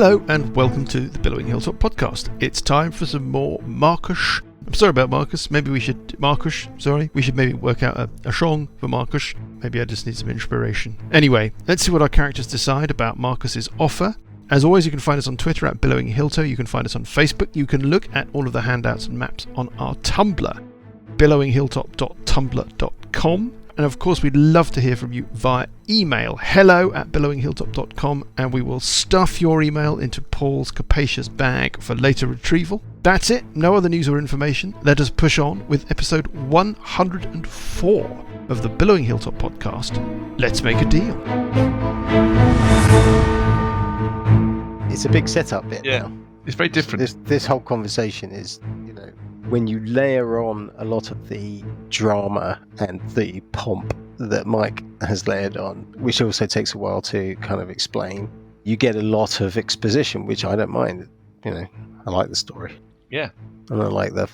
Hello and welcome to the Billowing Hilltop podcast. It's time for some more Marcus. I'm sorry about Marcus. Maybe we should maybe work out a song for Marcus. Maybe I just need some inspiration. Anyway, let's see what our characters decide about Marcus's offer. As always, you can find us on Twitter at Billowing Hilltop. You can find us on Facebook. You can look at all of the handouts and maps on our Tumblr, billowinghilltop.tumblr.com. And of course, we'd love to hear from you via email, hello@billowinghilltop.com, and we will stuff your email into Paul's capacious bag for later retrieval. That's it. No other news or information. Let us push on with episode 104 of the Billowing Hilltop podcast. Let's make a deal. It's a big setup bit now. It's very different. This whole conversation is, when you layer on a lot of the drama and the pomp that Mike has layered on, which also takes a while to kind of explain, you get a lot of exposition, which I don't mind. I like the story. Yeah. And I like the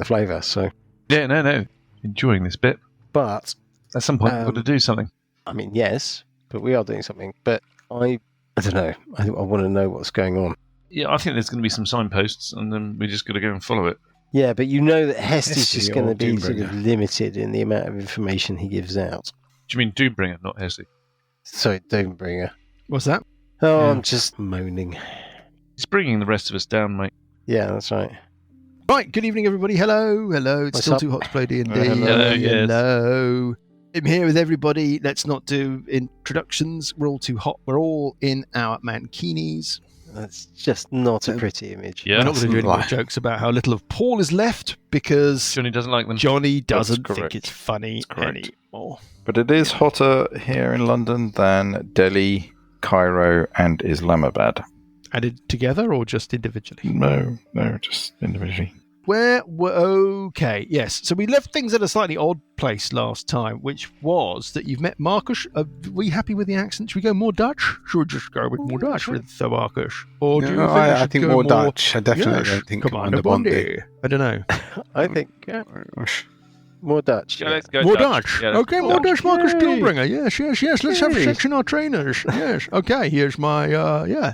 flavour. So yeah, no, enjoying this bit. But at some point, we've got to do something. I mean, yes, but we are doing something. But I don't know. I want to know what's going on. Yeah, I think there's going to be some signposts, and then we just got to go and follow it. Yeah, but that Hesty's just going to be sort of limited in the amount of information he gives out. Do you mean Doombringer, not Hesty? Sorry, Doombringer. What's that? Oh, yeah. I'm just moaning. He's bringing the rest of us down, mate. Yeah, that's right. Right, good evening, everybody. Hello. It's still too hot to play D&D. Hello. I'm here with everybody. Let's not do introductions. We're all too hot. We're all in our mankinis. That's just not a pretty image. Yeah, we're not going to do any more jokes about how little of Paul is left because Johnny doesn't like them. Johnny doesn't think it's funny anymore. But it is hotter here in London than Delhi, Cairo, and Islamabad. Added together or just individually? No, just individually. Okay, yes. So we left things at a slightly odd place last time, which was that you've met Marcus. Are we happy with the accent? Should we go more Dutch? Should we just go with more Dutch with Marcus? Or do you think I think more Dutch. I definitely don't think Commander Bondi. I don't know. I think more Dutch. Yeah, let's go more Dutch. Yeah, okay, more Dutch. Marcus Doombringer. Yes. Let's have section our trainers. Yes. Okay, here's my,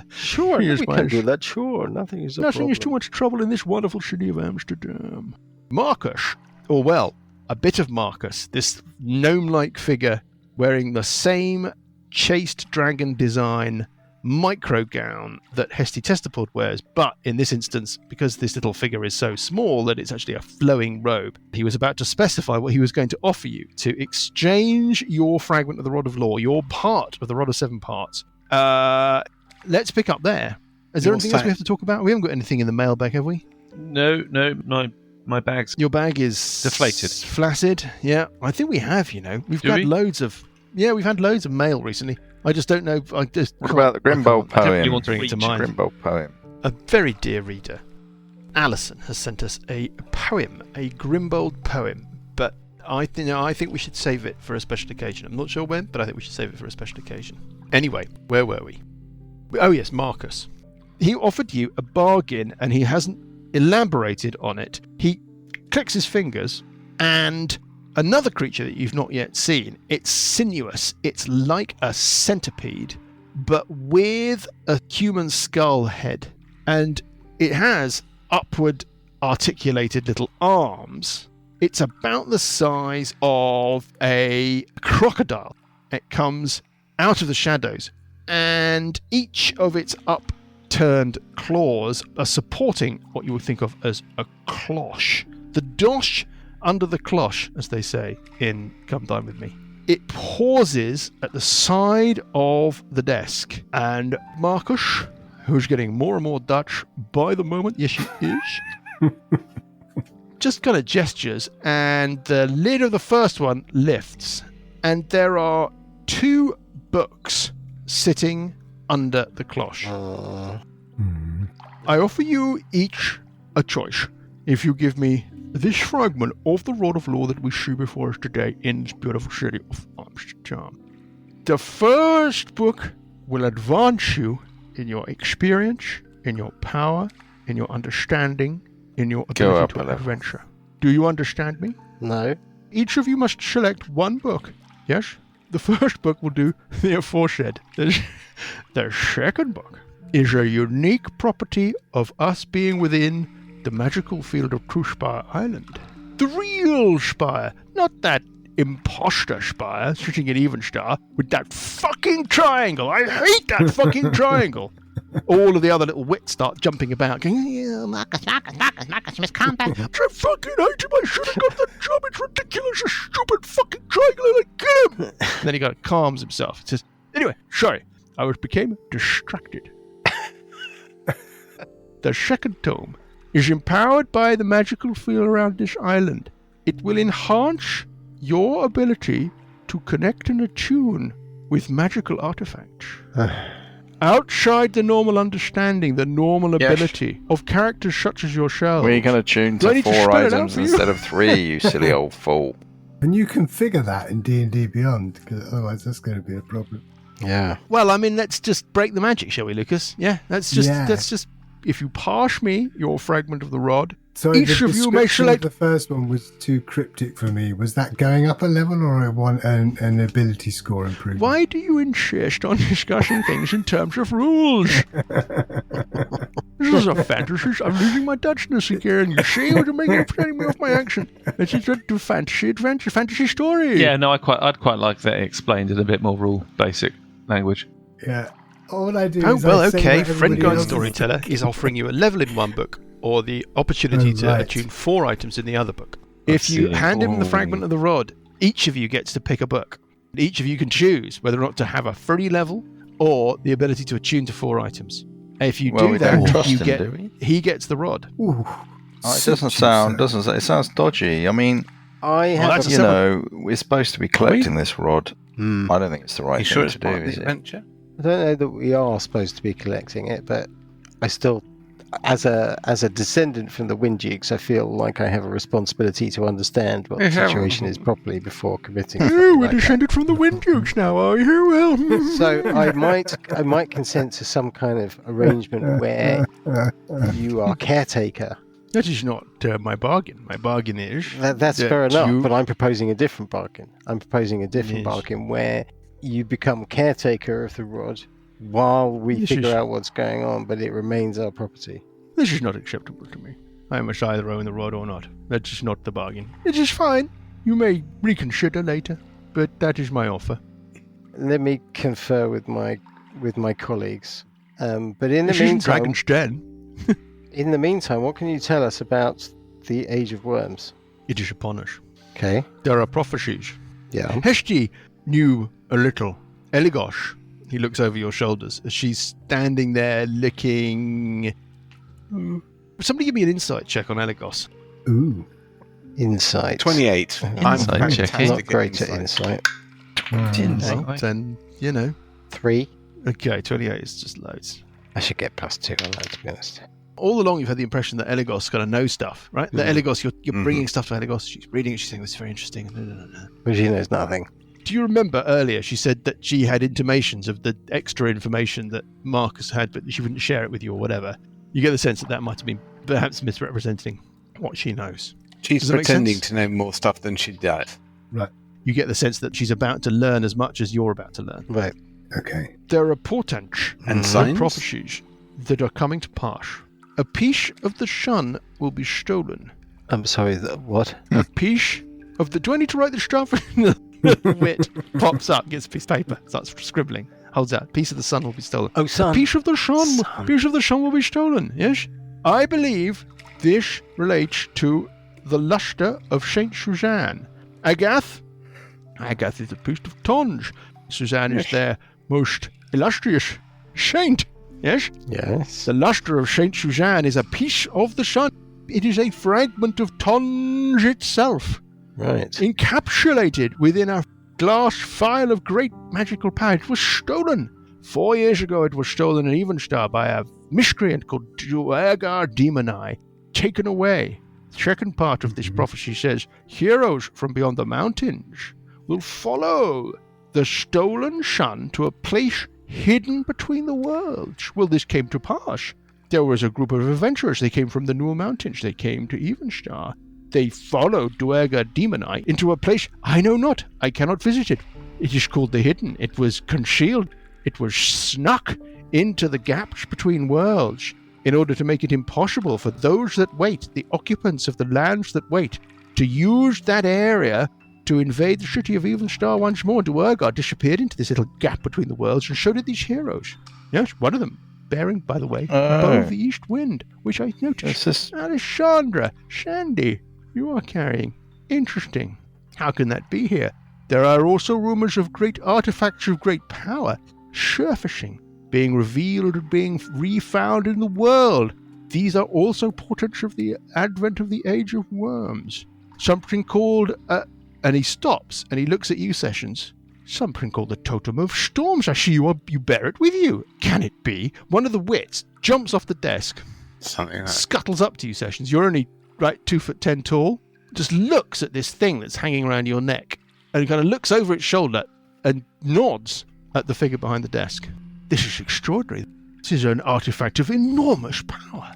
Sure, we can do that. Sure, nothing is too much trouble in this wonderful city of Amsterdam. Marcus, a bit of Marcus, this gnome-like figure wearing the same chased dragon design micro gown that Hesty Testapod wears, but in this instance, because this little figure is so small that it's actually a flowing robe, he was about to specify what he was going to offer you to exchange your fragment of the Rod of Law, your part of the Rod of Seven Parts. Let's pick up there. Is there anything else we have to talk about? We haven't got anything in the mailbag, have we? No, my bag's... Your bag is... deflated. Flaccid, yeah. I think we have, We've had loads of mail recently. I just don't know. What about the Grimbold poem? You want to bring it to mind? Grimbold poem. A very dear reader, Alison, has sent us a poem, a Grimbold poem. But I think we should save it for a special occasion. I'm not sure when, but I think we should save it for a special occasion. Anyway, where were we? Oh yes, Marcus. He offered you a bargain, and he hasn't elaborated on it. He clicks his fingers, and another creature that you've not yet seen. It's sinuous. It's like a centipede, but with a human skull head. And it has upward articulated little arms. It's about the size of a crocodile. It comes out of the shadows, and each of its upturned claws are supporting what you would think of as a cloche. The dosh under the cloche, as they say in Come Dine With Me. It pauses at the side of the desk, and Marcus, who's getting more and more Dutch by the moment, yes she is, just kind of gestures, and the lid of the first one lifts, and there are 2 books sitting under the cloche. I offer you each a choice. If you give me this fragment of the Rod of Law that we see before us today in this beautiful city of Amsterdam. The first book will advance you in your experience, in your power, in your understanding, in your ability to adventure. Do you understand me? No. Each of you must select one book. Yes? The first book will do the aforesaid. The second book is a unique property of us being within the magical field of True Spire Island. The real Spire, not that imposter Spire sitting in Evenstar with that fucking triangle. I hate that fucking triangle. All of the other little wits start jumping about, going, yeah, Marcus, Miss calm down. I fucking hate him. I should have got the job. It's ridiculous. A stupid fucking triangle. And I get him. And then he kind of calms himself. It says, anyway, sorry, I became distracted. The second tome is empowered by the magical field around this island. It will enhance your ability to connect and attune with magical artifacts. Outside the normal understanding, the normal ability of characters such as yourselves. We're going to tune to 4 items instead of 3, you silly old fool. And you configure that in D&D Beyond, because otherwise that's going to be a problem. Yeah. Well, I mean, let's just break the magic, shall we, Lucas? Yeah, that's just. If you pass me your fragment of the rod, so each of you may select. The first one was too cryptic for me. Was that going up a level or an ability score improvement? Why do you insist on discussing things in terms of rules? This is a fantasy. I'm losing my Dutchness again. You see, you're taking me off my accent. This is a fantasy story. Yeah, no, I'd quite like that explained in a bit more basic language. Yeah. All I do is Friend Guide Storyteller is offering you a level in one book or the opportunity to attune 4 items in the other book. If you hand him the fragment of the rod, each of you gets to pick a book. Each of you can choose whether or not to have a free level or the ability to attune to 4 items. If you do that, he gets the rod. Ooh, it it sounds dodgy. I mean, we're supposed to be collecting this rod. I don't think it's the right thing to do, is it? Adventure? I don't know that we are supposed to be collecting it, but I still, as a descendant from the Windukes, I feel like I have a responsibility to understand what the situation is properly before committing. We're descended from the Windukes now, are you? Well, so I might consent to some kind of arrangement where you are caretaker. That is not my bargain. My bargain is that's fair enough, but I'm proposing a different bargain. Bargain where you become caretaker of the rod while we figure out what's going on, but it remains our property. This is not acceptable to me. I must either own the rod or not. That's just not the bargain. It is fine. You may reconsider later, but that is my offer. Let me confer with my colleagues. But in the meantime, Dragon's Den. In the meantime, what can you tell us about the Age of Worms? It is upon us. Okay. There are prophecies. Yeah. Heshti knew a little. Eligos, he looks over your shoulders as she's standing there looking. Somebody give me an insight check on Eligos. Ooh. Insight. 28. I'm not great at insight. Then, 3. Okay, 28 is just loads. I should get +2 on that, to be honest. All along you've had the impression that Eligos kind of knows stuff, right? That Eligos, you're bringing stuff to Eligos, she's reading it, she's saying, this is very interesting. But she knows nothing. Do you remember earlier she said that she had intimations of the extra information that Marcus had, but she wouldn't share it with you or whatever? You get the sense that might have been perhaps misrepresenting what she knows. She's pretending to know more stuff than she does. Right. You get the sense that she's about to learn as much as you're about to learn. Right. Okay. There are portents and signs? Prophecies that are coming to pass. A piece of the sun will be stolen. I'm sorry, what? A piece of the... Do I need to write this stuff? Wit pops up, gets a piece of paper, starts scribbling, holds out. Piece of the sun will be stolen. Oh, sun. A piece of the sun will be stolen. Yes, I believe this relates to the luster of Saint Suzanne. Agath is a piece of tonge. Suzanne is their most illustrious saint. Yes. Yes. The luster of Saint Suzanne is a piece of the sun. It is a fragment of tonge itself. Right. Encapsulated within a glass phial of great magical power. It was stolen. 4 years ago it was stolen in Evenstar by a miscreant called Duergar Demoni. Taken away. The second part of this prophecy says, heroes from beyond the mountains will follow the stolen sun to a place hidden between the worlds. Well, this came to pass. There was a group of adventurers. They came from the Newell Mountains. They came to Evenstar. They followed Duergar Demoni into a place I know not. I cannot visit it. It is called the Hidden. It was concealed. It was snuck into the gaps between worlds in order to make it impossible for those that wait, the occupants of the lands that wait, to use that area to invade the city of Evenstar once more. Duergar disappeared into this little gap between the worlds, and so did these heroes. Yes, one of them bearing, by the way, Bow of the East Wind, which I noticed. Alessandra, Shandy, you are carrying. Interesting. How can that be here? There are also rumors of great artifacts of great power surfacing, being revealed and being refound in the world. These are also portents of the advent of the Age of Worms. Something called, and he stops and he looks at you, Sessions. Something called the Totem of Storms. I see you bear it with you. Can it be? One of the wits jumps off the desk, Something like that. scuttles up to you, Sessions. You're only 2'10" tall. Just looks at this thing that's hanging around your neck, and kind of looks over its shoulder and nods at the figure behind the desk. This is extraordinary. This is an artifact of enormous power.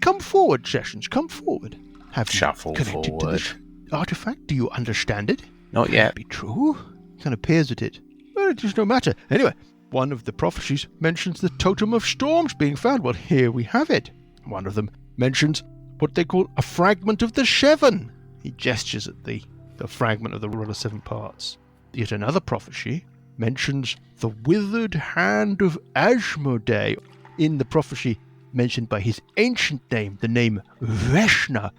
Come forward, Sessions. Come forward. Have you Shuffle connected forward. to this artifact? Do you understand it? Not yet. Be true? Kind of peers at it. Well, it does no matter. Anyway, one of the prophecies mentions the Totem of Storms being found. Well, here we have it. One of them mentions what they call a fragment of the Seven. He gestures at the fragment of the Rod of Seven Parts. Yet another prophecy mentions the withered hand of Asmodee. In the prophecy mentioned by his ancient name, the name Veshna,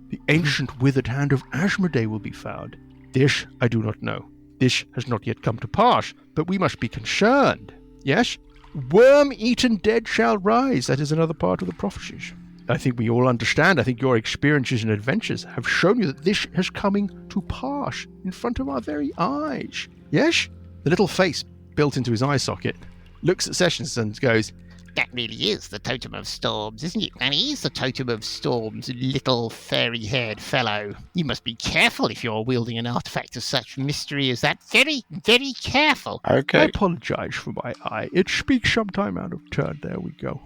the ancient withered hand of Asmodee will be found. This I do not know. This has not yet come to pass, but we must be concerned. Yes? Worm-eaten dead shall rise. That is another part of the prophecies. I think we all understand. I think your experiences and adventures have shown you that this is coming to pass in front of our very eyes. Yes? The little face built into his eye socket looks at Sessions and goes, That really is the Totem of Storms, isn't it? That is the Totem of Storms, little fairy-haired fellow. You must be careful if you're wielding an artifact of such mystery as that. Very, very careful. I Okay. apologize for my eye. It speaks sometime out of turn. There we go.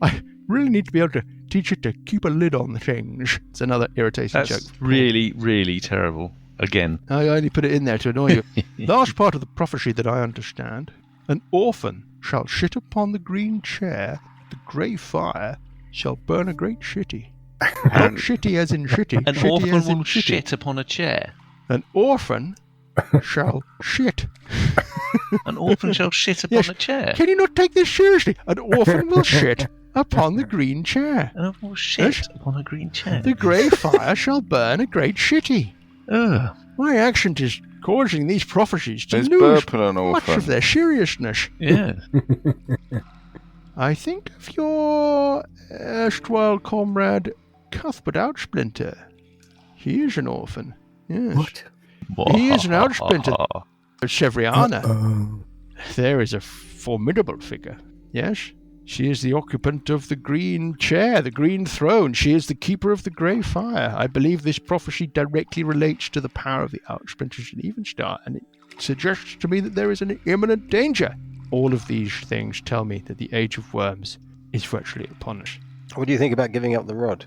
I really need to be able to teach it to keep a lid on things. It's another irritating joke. That's really, really terrible. Again. I only put it in there to annoy you. Last part of the prophecy that I understand. An orphan shall sit upon the green chair. The grey fire shall burn a great shitty. Not shitty as in shitty. An shitty orphan as in will shitty. shit upon a chair. An orphan shall shit. An orphan shall shit upon Yes. a chair. Can you not take this seriously? An orphan will shit upon the green chair. An orphan will shit Yes. upon a green chair. The grey fire shall burn a great shitty. Ugh. My accent is causing these prophecies to Is lose burping an much orphan? of their seriousness. Yeah. I think of your erstwhile comrade Cuthbert Outsplinter. He is an orphan. Yes. What? He is an outsplinter. Chevriana. Oh, There is a formidable figure. Yes. She is the occupant of the green chair, the green throne. She is the keeper of the grey fire. I believe this prophecy directly relates to the power of the Outsprinters in Evenstar, and it suggests to me that there is an imminent danger. All of these things tell me that the Age of Worms is virtually upon us. What do you think about giving up the rod?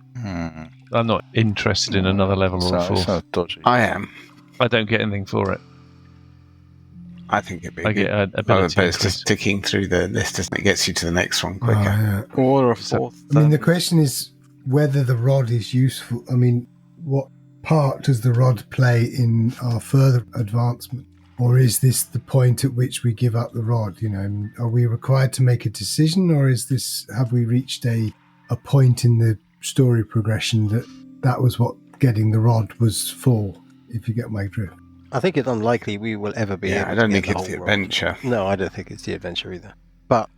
I'm not interested in another level or a Sounds fourth. dodgy. I am. I don't get anything for it. I think it'd be I good. get an Oh, ability. but it's just ticking through the list, isn't it? It gets you to the next one oh, quicker. yeah. Or a fourth. I mean, the question is whether the rod is useful. I mean, what part does the rod play in our further advancement? Or is this the point at which we give up the rod? You know, are we required to make a decision, or have we reached a point in the story progression that was what getting the rod was for, if you get my drift? I think it's unlikely we will ever be able Yeah, I to don't get think it's whole the rod. adventure. No, I don't think it's the adventure either. But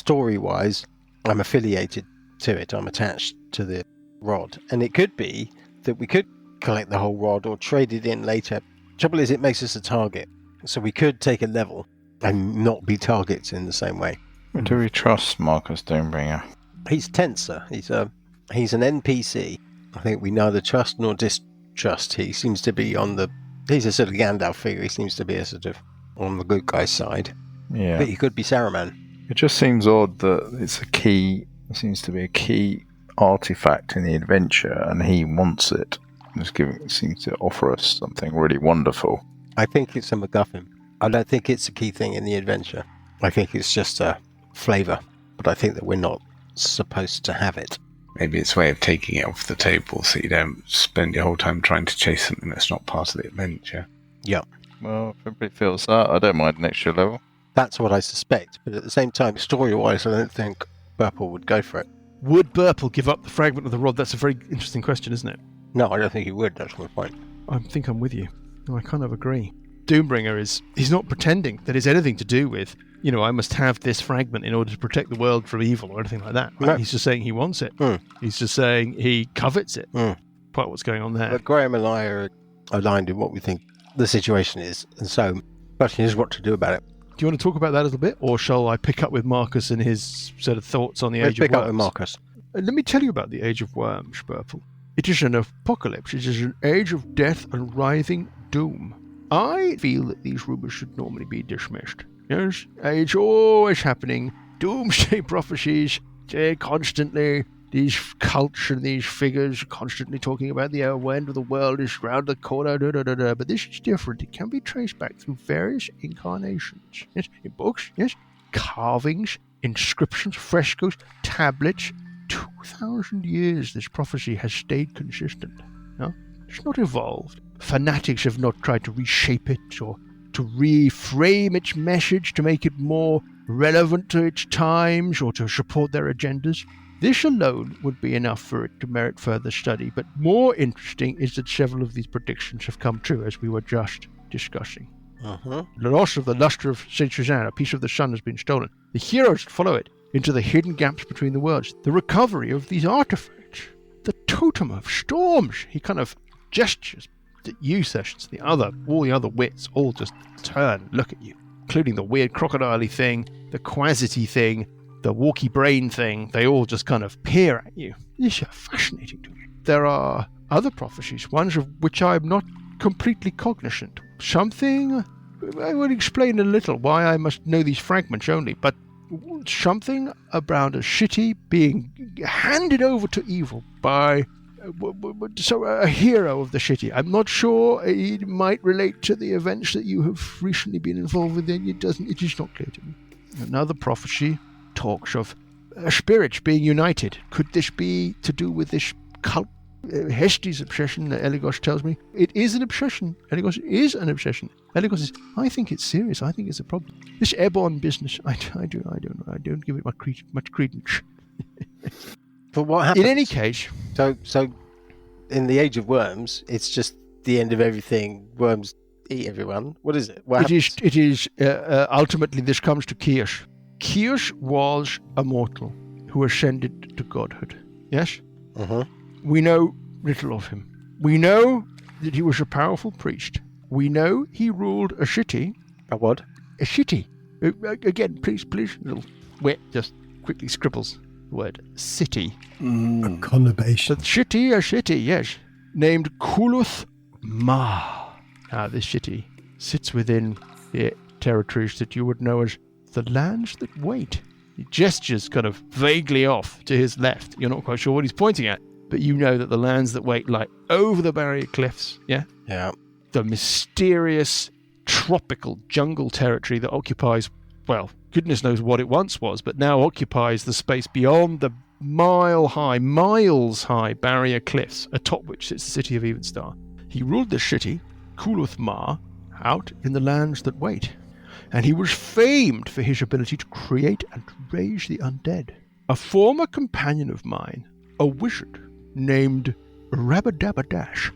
story-wise, I'm affiliated to it. I'm attached to the rod. And it could be that we could collect the whole rod or trade it in later. Trouble is, it makes us a target. So we could take a level and not be targets in the same way. Do we trust Marcus Doombringer? He's Tensor. He's an NPC. I think we neither trust nor distrust. He seems to be he's a sort of Gandalf figure. He seems to be a sort of on the good guy's side. Yeah. But he could be Saruman. It just seems odd that it seems to be a key artifact in the adventure, and he wants it. It seems to offer us something really wonderful. I think it's a MacGuffin. I don't think it's a key thing in the adventure. I think it's just a flavour, but I think that we're not supposed to have it. Maybe it's a way of taking it off the table so you don't spend your whole time trying to chase something that's not part of the adventure. Well, if everybody feels that, I don't mind an extra level. That's what I suspect, but at the same time, story-wise, I don't think Burple would go for it. Would Burple give up the fragment of the rod? That's a very interesting question, isn't it? No, I don't think he would, that's my point. I think I'm with you. I kind of agree. Doombringer he's not pretending that it's anything to do with, I must have this fragment in order to protect the world from evil or anything like that. Right? No. He's just saying he wants it. Mm. He's just saying he covets it. Mm. Quite what's going on there. But Graham and I are aligned in what we think the situation is, and so the question is what to do about it. Do you want to talk about that a little bit, or shall I pick up with Marcus and his sort of thoughts on the Let's Age of pick Worms? up with Marcus. Let me tell you about the Age of Worms, Burple. It is an apocalypse. It is an age of death and writhing doom. I feel that these rumours should normally be dismissed. Yes, it's always happening. Doomsday prophecies, constantly. These cults and these figures constantly talking about the end of the world is round the corner, but this is different. It can be traced back through various incarnations. Yes, in books, yes, carvings, inscriptions, frescoes, tablets. 2,000 years this prophecy has stayed consistent. No? It's not evolved. Fanatics have not tried to reshape it or to reframe its message to make it more relevant to its times or to support their agendas. This alone would be enough for it to merit further study, but more interesting is that several of these predictions have come true, as we were just discussing. The loss of the lustre of St. Suzanne, a piece of the sun, has been stolen. The heroes that follow it into the hidden gaps between the worlds. The recovery of these artifacts. The totem of storms. He kind of gestures at you, Sessions. All the other wits all just turn, look at you, including the weird crocodile-y thing, the quasity thing, the walkie brain thing. They all just kind of peer at you. This is fascinating to me. There are other prophecies, ones of which I am not completely cognizant. Something, I will explain a little why I must know these fragments only, but something about a city being handed over to evil by a hero of the city. I'm not sure it might relate to the events that you have recently been involved with. It is not clear to me. Another prophecy talks of spirits being united. Could this be to do with this cult? Hesti's obsession, Eligos tells me. It is an obsession. Eligos is an obsession. Eligos is, I think it's serious. I think it's a problem. This airborne business, I don't know. I don't give it much credence. But what happens? In any case... So in the Age of Worms, it's just the end of everything. Worms eat everyone. What is it? It is ultimately this comes to Kiosh. Kiosh was a mortal who ascended to godhood. Yes? We know little of him. We know that he was a powerful priest. We know he ruled a city. A what? A city. Again, please, little wit just quickly scribbles the word city. A conurbation. A city, yes, named Kuluth Ma. Now, this city sits within the territories that you would know as the lands that wait. He gestures kind of vaguely off to his left. You're not quite sure what he's pointing at, but you know that the lands that wait lie over the barrier cliffs, yeah? Yeah. The mysterious tropical jungle territory that occupies, well, goodness knows what it once was, but now occupies the space beyond the miles high barrier cliffs, atop which sits the city of Evenstar. He ruled the city, Kuluth Ma, out in the lands that wait, and he was famed for his ability to create and raise the undead. A former companion of mine, a wizard named Rabadabadash.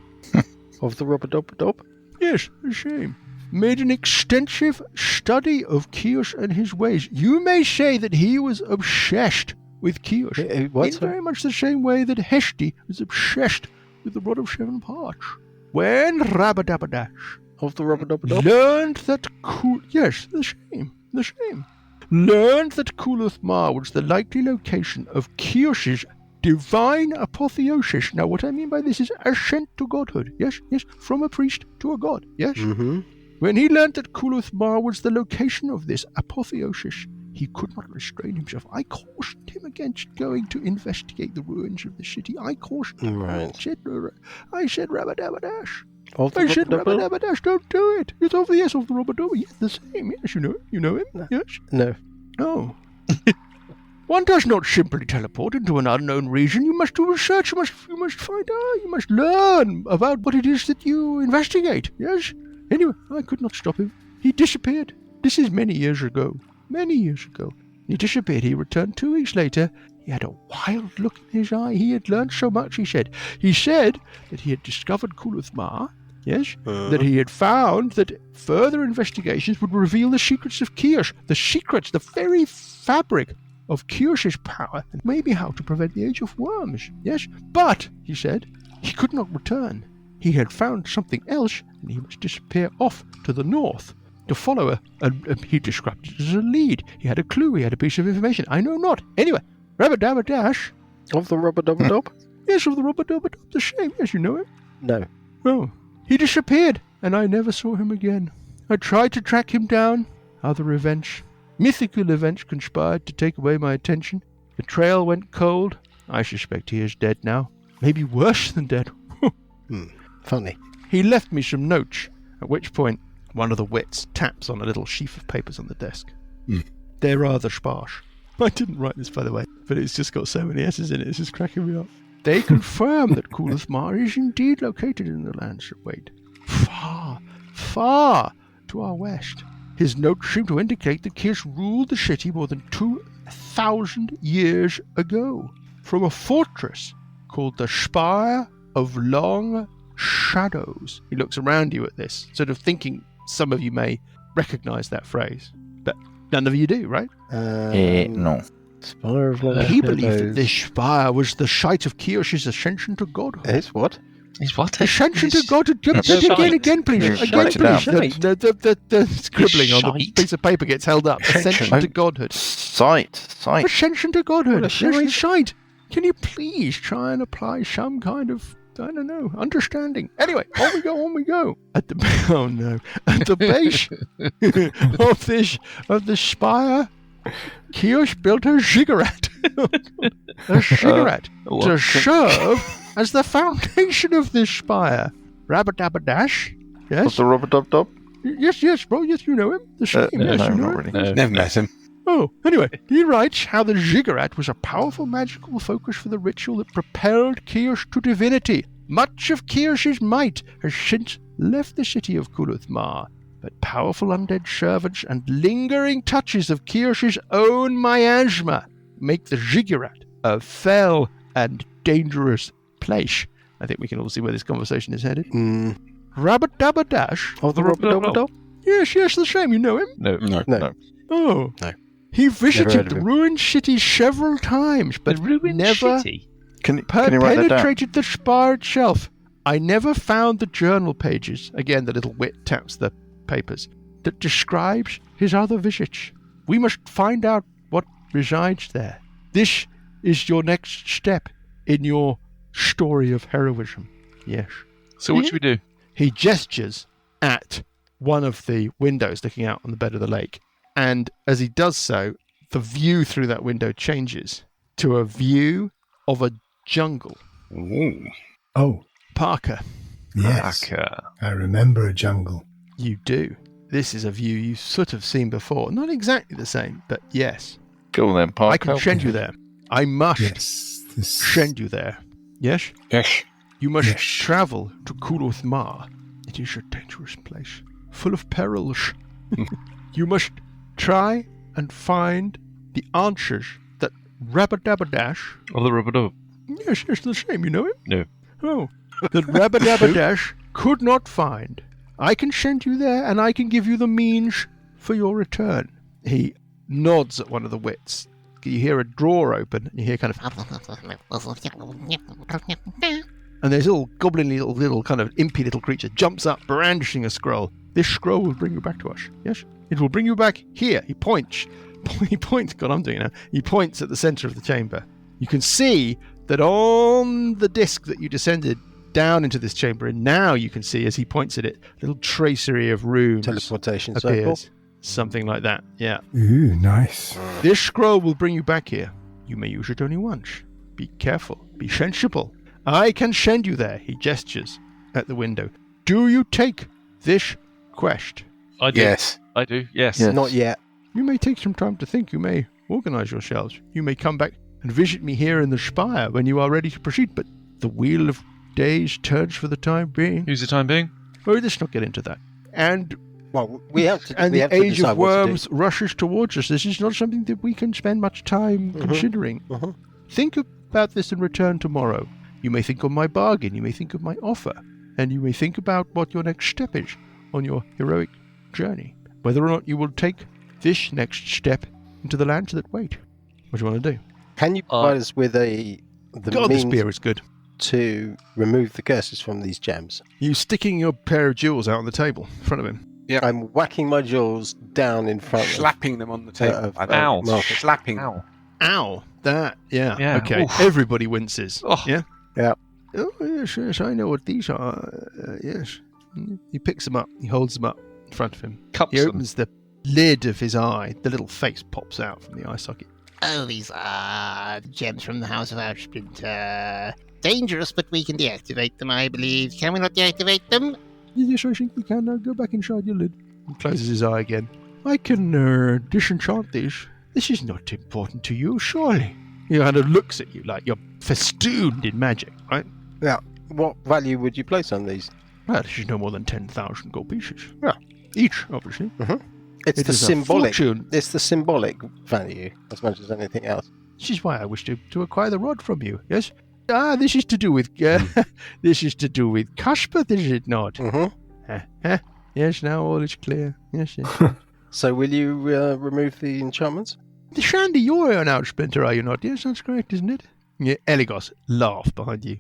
Of the Rubber-Dub-Dub? Yes, a shame. Made an extensive study of Kiosh and his ways. You may say that he was obsessed with Kiosh. In very much the same way that Hesti was obsessed with the Rod of Seven Parts. When Rabadabadash Of the Rubber-Dub-Dub? learned that learned that Kuluth Ma was the likely location of Kiosh's divine apotheosis. Now, what I mean by this is ascent to godhood. Yes, from a priest to a god. Yes. Mm-hmm. When he learnt that Kuluth Ma was the location of this apotheosis, he could not restrain himself. I cautioned him against going to investigate the ruins of the city. I cautioned him. Right. I said, Rabadabadash. Of the I said, Rubber-Dub-Dub? Rabadabadash, don't do it. It's of the Rubber-Dub. Yes, the same. Yes, you know him. You know him. Yes. No. Oh, One does not simply teleport into an unknown region. You must do research. You must find out. You must learn about what it is that you investigate. Yes? Anyway, I could not stop him. He disappeared. This is many years ago. Many years ago. He disappeared. He returned 2 weeks later. He had a wild look in his eye. He had learned so much, he said. He said that he had discovered Kulith Ma. Yes? That he had found that further investigations would reveal the secrets of Kirsch. The secrets, the very fabric of Kirsch's power, and maybe how to prevent the Age of Worms. Yes? But, he said, he could not return. He had found something else, and he must disappear off to the north to follow he described it as a lead. He had a clue, he had a piece of information. I know not. Anyway, Rubber-Dabba-Dash. Of the Rubber-Dubber-Dub? Yes, of the Rubber-Dubber-Dub, the same. Yes, you know him. No. Oh, he disappeared, and I never saw him again. I tried to track him down. Other events, mythical events, conspired to take away my attention. The trail went cold. I suspect he is dead now. Maybe worse than dead. Funny. He left me some notes, at which point one of the wits taps on a little sheaf of papers on the desk. They're rather sparse. I didn't write this, by the way, but it's just got so many S's in it, it's just cracking me up. They confirm that Kulith Ma is indeed located in the lands that wait. Far, far to our west. His notes seem to indicate that Kirsch ruled the city more than 2,000 years ago from a fortress called the Spire of Long Shadows. He looks around you at this, sort of thinking some of you may recognize that phrase, but none of you do, right? No. Spire of Long He believed that Shadows. this spire was the site of Kirsch's ascension to godhood. It's what? He's what? Ascension to godhood. Again, please. Yeah, Again, shite it out. please. The scribbling on the Shite. piece of paper gets held up. Ascension to godhood. Sight. Ascension to godhood. What a Yes, shite. Can you please try and apply some kind of, I don't know, understanding? Anyway, on we go. At the at the base of the spire, Kirsch built a ziggurat. A ziggurat to serve as the foundation of this spire. Rabbit-dabba-dash. Of Yes. the Rubber-Dub-Dub? Yes, bro. Yes, you know him. The same. No, Yes, you know not him. really. No. Never met him. Oh, anyway, he writes how the ziggurat was a powerful magical focus for the ritual that propelled Kirsch to divinity. Much of Kirsch's might has since left the city of Kulith Ma, but powerful undead servants and lingering touches of Kirsch's own miasma make the ziggurat a fell and dangerous place. I think we can all see where this conversation is headed. Rabbit-dabba-dash. Of the Rubber-Dubber-Dub? Yes, the same. You know him. No. No. Oh. No. He heard visited of the him. ruined city several times, but The ruined never city. Can you write that down? penetrated the spire itself. I never found the journal pages, again the little wit taps the papers, that describes his other visits. We must find out what resides there. This is your next step in your story of heroism. Yes. So what should we do? He gestures at one of the windows looking out on the bed of the lake. And as he does so, the view through that window changes to a view of a jungle. Ooh. Oh, Parker, yes. Parker. I remember a jungle. you do. This is a view you've sort of seen before. Not exactly the same, but yes. Go on then, Parker. I can send you there. I must Yes. This send you there. Yes? Yes. You must Yes. travel to Kulith Ma. It is a dangerous place, full of perils. You must try and find the answers that Rabbit-dabba-dash... Of the Rubber-Dub. Yes, it's the same, you know it? No. Oh. That Rabbit-dabba-dash could not find. I can send you there, and I can give you the means for your return. He nods at one of the wits. You hear a drawer open, and you hear kind of... And this little goblin little kind of impy little creature jumps up, brandishing a scroll. This scroll will bring you back to us. Yes? It will bring you back here. He points. God, I'm doing it now. He points at the center of the chamber. You can see that on the disc that you descended down into this chamber, and now you can see, as he points at it, a little tracery of runes Teleportation circle. appears. Something like that, yeah. Ooh, nice. This scroll will bring you back here. You may use it only once. Be careful. Be sensible. I can send you there. He gestures at the window. Do you take this quest? I do. Yes. I do. Yes. Yes. Not yet. You may take some time to think. You may organise yourselves. You may come back and visit me here in the spire when you are ready to proceed, but the wheel of days turns for the time being. Who's the time being? Oh, let's not get into that. And Well, we have to. and we the have to age decide of what to do. worms rushes towards us. This is not something that we can spend much time considering. Think about this and return tomorrow. You may think of my bargain, you may think of my offer, and you may think about what your next step is on your heroic journey. Whether or not you will take this next step into the lands that wait. What do you want to do? Can you provide us with the God, the means spear is good. to remove the curses from these gems? You sticking your pair of jewels out on the table in front of him. I'm whacking my jewels down in front of Slapping them on the table. Ow. Marcus. Slapping. Ow. Ow! That, yeah. Yeah. Okay, Oof. everybody winces. Oh. Yeah? Yeah. Oh, yes, I know what these are. Yes. He picks them up, he holds them up in front of him. Cups He them. opens the lid of his eye, the little face pops out from the eye socket. Oh, these are the gems from the House of Outsplinter. Dangerous, but we can deactivate them, I believe. Can we not deactivate them? Yes, I think we can. Now go back inside your lid. He closes his eye again. I can disenchant this. This is not important to you, surely. He kind of looks at you like you're festooned in magic, right? What value would you place on these? Well, this is no more than 10,000 gold pieces. Yeah. Each, obviously. It's It the is a symbolic. fortune. It's the symbolic value as much as anything else. This is why I wish to acquire the rod from you. Yes. This is to do with this is to do with Cuthbert, is it not? Yes. Now all is clear. Yes. So will you remove the enchantments? Shandy, you're an outsplinter, are you not? Yes, that's correct, isn't it? Yeah. Eligos, laugh behind you.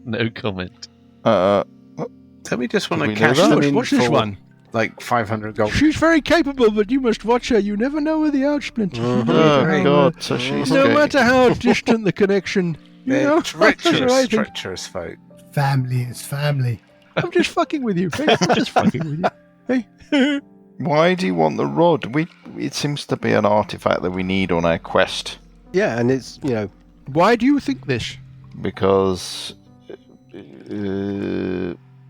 No comment. Don't we just want Did to we cash know that? them in Watch this for one. like 500 gold? She's very capable, but you must watch her. You never know with the outsplinter. Oh, God. So she's No okay. matter how distant the connection. You They're know, treacherous, that's what I think. treacherous folk. Family is family. I'm just fucking with you. Hey, I'm just fucking with you. Hey. Why do you want the rod? It seems to be an artifact that we need on our quest Yeah, and it's Why do you think this? because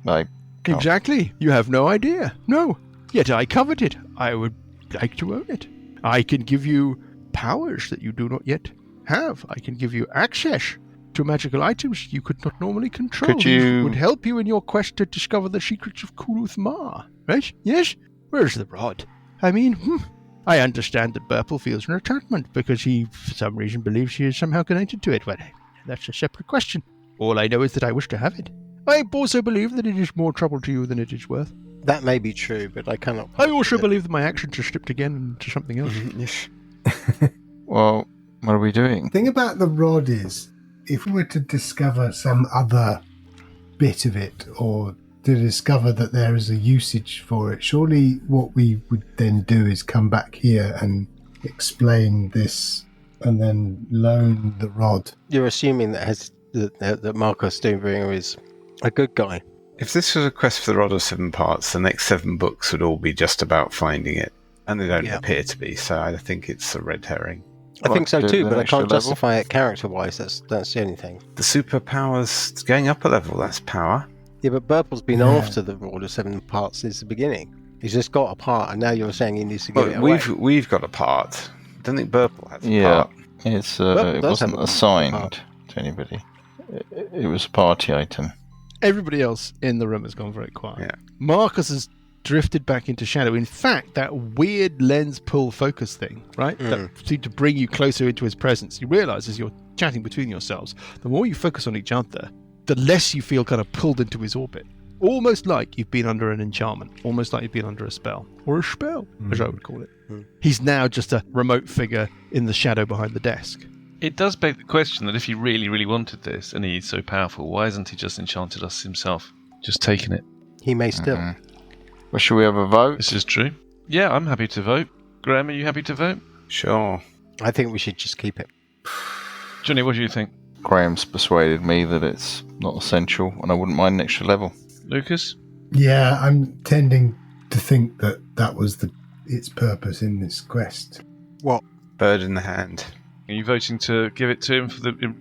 I can't. Exactly. You have no idea. No. Yet I covet it. I would like to own it. I can give you powers that you do not yet have. I can give you access to magical items you could not normally control. Could These you- would help you in your quest to discover the secrets of Kuluth Ma. Right? Yes? Where's the rod? I mean, I understand that Burple feels an attachment because he, for some reason, believes he is somehow connected to it. Well, that's a separate question. All I know is that I wish to have it. I also believe that it is more trouble to you than it is worth. that may be true, but I cannot. I also believe that my actions are slipped again into something else. Yes. Well, what are we doing? The thing about the rod is, if we were to discover some other bit of it, or to discover that there is a usage for it, surely what we would then do is come back here and explain this and then loan the rod. You're assuming that Marcus Doombringer is a good guy. If this was a quest for the Rod of Seven Parts, the next 7 books would all be just about finding it. And they don't Yeah. appear to be, so I think it's a red herring. I think so do too, the but I extra can't level? justify it character-wise. That's the only thing. The superpowers going up a level, that's power. Yeah, but Burple's been Yeah. after the Rod of Seven Parts since the beginning. He's just got a part, and now you're saying he needs to give it Well, away. we've got a part. I don't think Burple has a Yeah, part. it's Well, it does have wasn't a assigned part. to anybody. It was a party item. Everybody else in the room has gone very quiet. Yeah. Marcus has drifted back into shadow. In fact, that weird lens pull focus thing, right? That seemed to bring you closer into his presence. You realise as you're chatting between yourselves, the more you focus on each other, the less you feel kind of pulled into his orbit. Almost like you've been under an enchantment. Almost like you've been under a spell. Or a spell, as I would call it. He's now just a remote figure in the shadow behind the desk. It does beg the question that if he really, really wanted this and he's so powerful, why hasn't he just enchanted us himself? Just taken it. He may still. Well, shall we have a vote? This is true. Yeah, I'm happy to vote. Graham, are you happy to vote? Sure. I think we should just keep it. Johnny, what do you think? Graham's persuaded me that it's not essential, and I wouldn't mind an extra level. Lucas? Yeah, I'm tending to think that that was its purpose in this quest. Bird in the hand. Are you voting to give it to him for the...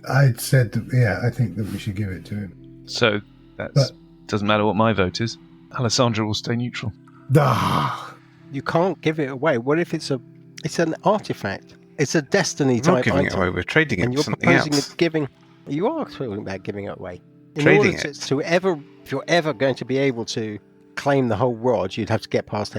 I said that, yeah, I think that we should give it to him. So, that But- doesn't matter what my vote is. Alessandra will stay neutral. Ah, You can't give it away. What if it's a It's an artifact. It's a destiny We're not type giving it item. away. We're trading it And for you're something proposing else. giving. You are talking about giving it away. In Trading order it. if you're ever going to be able to claim the whole rod, you'd have to get past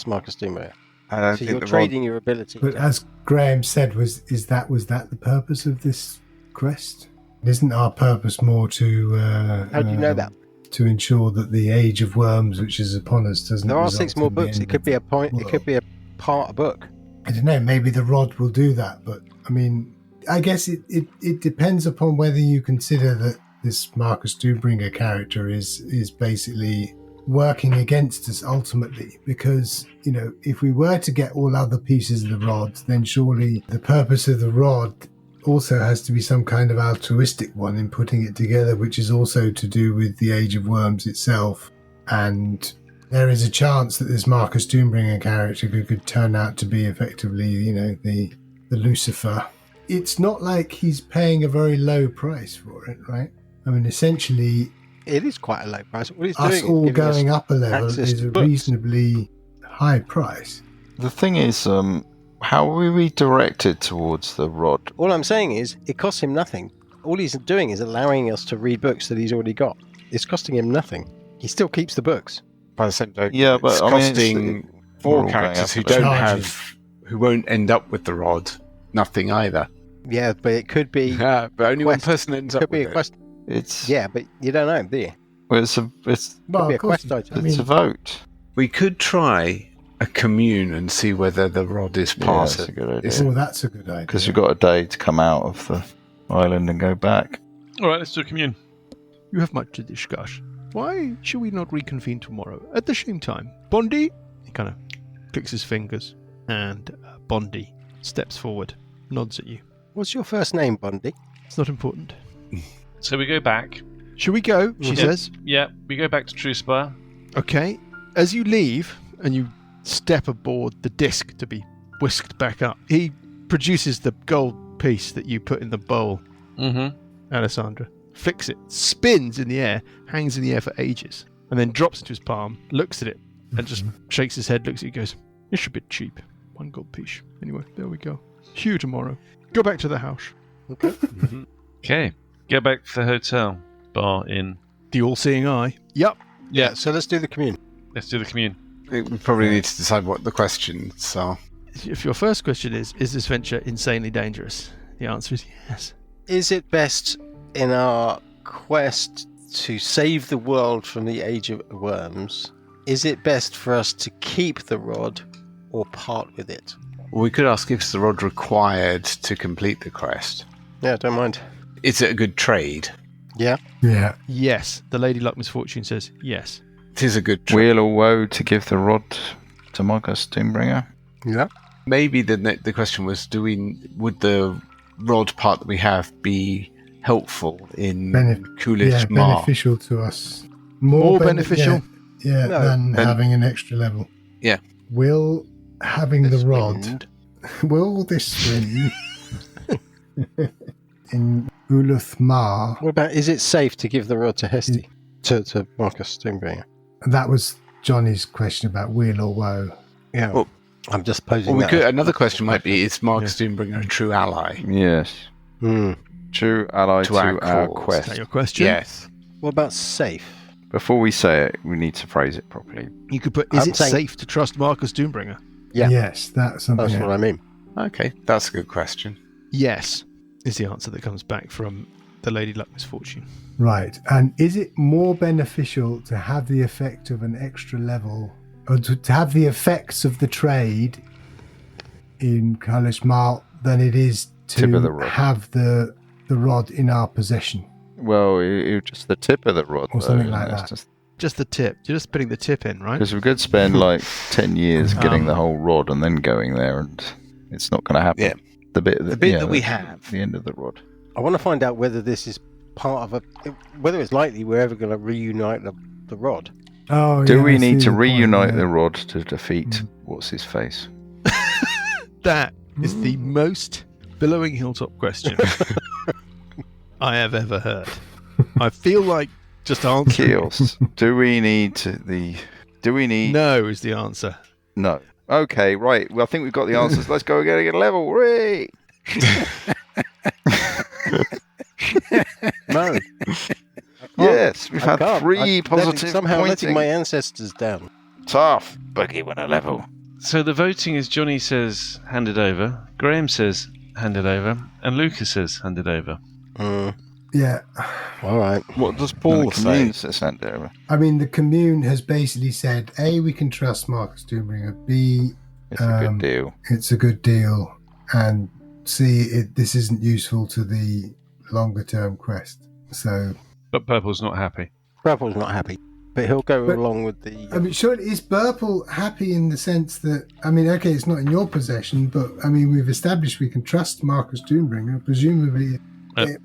Marcus Doombringer. I don't So think you're the trading your ability. But as Graham said, was that the purpose of this quest? Isn't our purpose more to How do you know that? to ensure that the age of worms, which is upon us, doesn't? There are result 6 more in the books. end It could of be the a point. It world? could be a part of a book. I don't know. Maybe the rod will do that, but I mean, I guess it depends upon whether you consider that this Marcus Doombringer character is basically working against us ultimately, because if we were to get all other pieces of the rod, then surely the purpose of the rod also has to be some kind of altruistic one in putting it together, which is also to do with the Age of Worms itself. And there is a chance that this Marcus Doombringer character could turn out to be effectively, the Lucifer. It's not like he's paying a very low price for it, right? I mean, essentially, It is quite a low price. What he's us doing all is giving us going up a level access is to a books. reasonably high price. The thing is, how are we directed towards the rod? All I'm saying is, it costs him nothing. All he's doing is allowing us to read books that he's already got. It's costing him nothing. He still keeps the books. By the same token, Yeah, but it's I mean, it's- costing we're 4 all going characters up who a bit. don't Charges. who won't end up with the rod. Nothing either. Yeah, but it could be. Yeah, but only one quest. person ends Could up be with a it. quest. It's Yeah, but you don't know, do you? well, it's a Well, be a of course, quest item. I mean, a vote. We could try a commune and see whether the rod is Yeah, part that's a of good It's- idea. oh, that's a good idea. Because you've got a day to come out of the island and go back. All right, let's do a commune. You have much to discuss. Why should we not reconvene tomorrow at the same time? Bondi? He kind of clicks his fingers, and Bondi steps forward, nods at you. What's your first name, Bondi? It's not important. So we go back. Should we go? She Mhm. says. Yeah, we go back to Truespire. Okay. As you leave and you step aboard the disc to be whisked back up, he produces the gold piece that you put in the bowl, Mm-hmm. Alessandra. Flicks it, spins in the air, hangs in the air for ages, and then drops into his palm, looks at it, and just shakes his head, looks at you, goes, "It's a bit cheap. 1 gold piece. Anyway, there we go. See you tomorrow. Go back to the house." Okay, go back to the hotel, bar, inn. The all-seeing eye. Yep. Yeah, so let's do the commune. Let's do the commune. I think we probably need to decide what the questions are. If your first question is this venture insanely dangerous? The answer is yes. Is it best in our quest to save the world from the Age of Worms? Is it best for us to keep the rod or part with it? Well, we could ask if it's the rod required to complete the quest. Yeah, don't mind. Is it a good trade? Yeah. Yeah. Yes. The Lady Luck Misfortune says yes. It is a good trade. Wheel or woe to give the rod to Marcus Doombringer? Yeah. Maybe the question was, would the rod part that we have be helpful in Coolidge Mar? Beneficial to us. More beneficial? Yeah, No, than then- having an extra level. Yeah. Will having the This rod, wind. will this win in Uluthmar? What about, is it safe to give the rod to Hesty? To Marcus Doombringer? That was Johnny's question about wheel or woe. Yeah. Well, I'm just posing Well, we that. could. Another question might be: is Marcus Doombringer a true ally? Yes. Hmm. True ally To to our our cause. Is quest. that your question? Yes. What about safe? Before we say it, we need to phrase it properly. You could put, is I'm it saying- safe to trust Marcus Doombringer? Yeah. Yes, that's something. That's what I mean. Okay, that's a good question. Yes, is the answer that comes back from the Lady Luck Misfortune. Right. And is it more beneficial to have the effect of an extra level, or to have the effects of the trade in Kalishmal than it is Tip of the to rod. have the rod in our possession? Well, just the tip of the rod. Or something like that. Just the tip. You're just putting the tip in, right? Because we could spend like 10 years getting Um, the whole rod and then going there, and it's not going to happen. Yeah. The bit that we have. the end of the rod. I want to find out whether this is part of whether it's likely we're ever going to reunite the rod. Oh, Do yeah, we I need see to the point, reunite yeah. the rod to defeat what's his face? That is the most billowing hilltop question I have ever heard. I feel like just answering. Chaos. Do we need No is the answer. No. Okay, right. Well, I think we've got the answers. Let's go again and get a level. Hooray! No. Yes, we've I had can't. 3 positive somehow pointing. letting my ancestors down. Tough. Boogie won a level. So the voting is Johnny says hand it over, Graham says hand it over, and Lucas says hand it over. Yeah. All right. What does And Paul the commune say? says hand it over. I mean, the commune has basically said, A, we can trust Marcus Doombringer, B, It's a good deal. it's a good deal, and C, this isn't useful to the longer-term quest. So, But Purple's not happy. Purple's not happy, but he'll go But- along with the. I mean, sure, is Burple happy in the sense that, I mean, okay, it's not in your possession, but, I mean, we've established we can trust Marcus Doombringer, presumably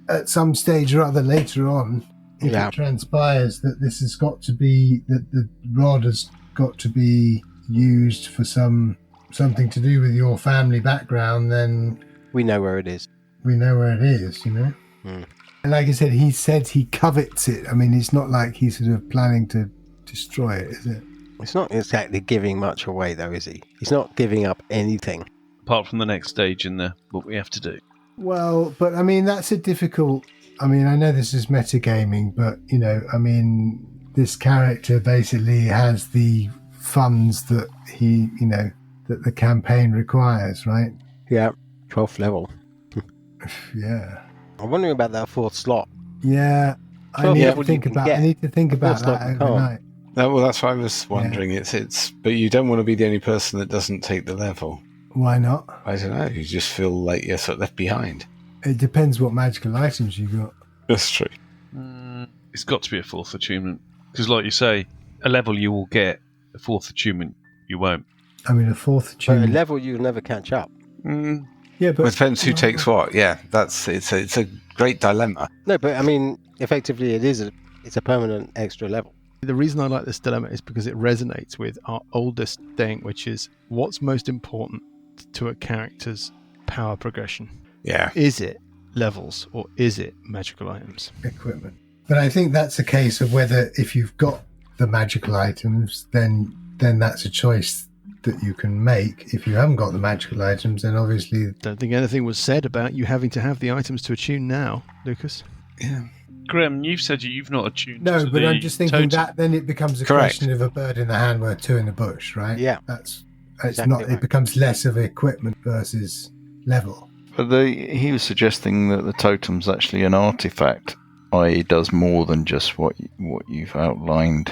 at some stage or other later on, if Yeah. it transpires that this has got to be, that the rod has got to be used for something to do with your family background, then we know where it is. we know where it is, you know? Hmm. And like I said, he said he covets it. I mean, it's not like he's sort of planning to destroy it, is it? It's not exactly giving much away, though, is he? He's not giving up anything. Apart from the next stage in what we have to do. Well, but I mean, that's a difficult. I mean, I know this is metagaming, but you know, I mean, this character basically has the funds that that the campaign requires, right? Yeah, 12th level. Yeah. I'm wondering about that 4th slot. Yeah. I Well, need yeah, to well, think you can about. get I need to think about Of course not, that you can't. overnight. Well, that's what I was wondering. It's, but you don't want to be the only person that doesn't take the level. Why not? I don't know. You just feel like you're sort of left behind. It depends what magical items you got. That's true. It's got to be a 4th attunement. Because like you say, a level you will get, a 4th attunement you won't. I mean, a 4th But a attunement. level you'll never catch up. Yeah, but Well, it depends who takes what. Yeah, it's a great dilemma. No, but I mean, effectively, it's a permanent extra level. The reason I like this dilemma is because it resonates with our oldest thing, which is what's most important to a character's power progression. Yeah. Is it levels or is it magical items? equipment. But I think that's a case of whether if you've got the magical items, then that's a choice that you can make. If you haven't got the magical items, then obviously Don't think anything was said about you having to have the items to attune now, Lucas. Yeah. Graham, you've said you've not attuned no. to But the I'm just thinking totem. that then it becomes a Correct. question of a bird in the hand worth 2 in the bush, right? Yeah. It's Exactly not. right. It becomes less of equipment versus level. But he was suggesting that the totem's actually an artifact, i.e. does more than just what you've outlined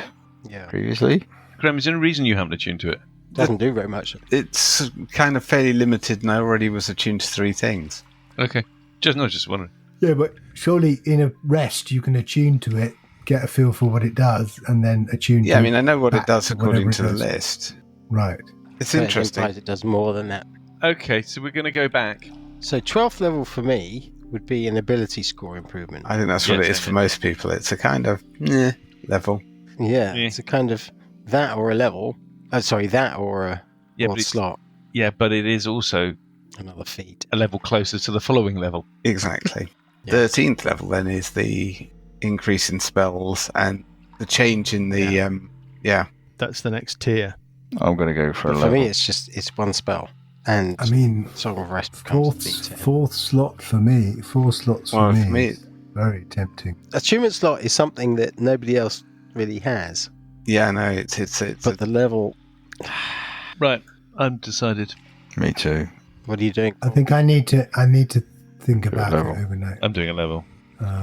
Yeah. previously. Graham, is there any reason you haven't attuned to it? Doesn't do very much. It's kind of fairly limited, and I already was attuned to 3 things. Okay. Just wondering. Yeah, but surely in a rest you can attune to it, get a feel for what it does, and then attune. Yeah, to I mean, I know what it back does to according whatever to it the does. list. Right. It's But it interesting. implies it does more than that. Okay, so we're going to go back. So 12th level for me would be an ability score improvement. I think that's what Yes, it is for most people. It's a kind of level. Yeah, Yeah. it's a kind of that or a level. That or a Yeah, odd but it's, slot. yeah, but it is also Another feat. a level closer to the following level. Exactly. Yeah. 13th level then is the increase in spells and the change in the That's the next tier. I'm going to go for a But for level. me, it's one spell, and I mean, Song of Rest becomes a D10. fourth slot for me. 4 slots for Well, me. for me, is very tempting. Attunement slot is something that nobody else really has, yeah, no, it's but the level. Right, I'm decided. Me too. What are you doing? I think I need to think about level. it overnight. I'm doing a level.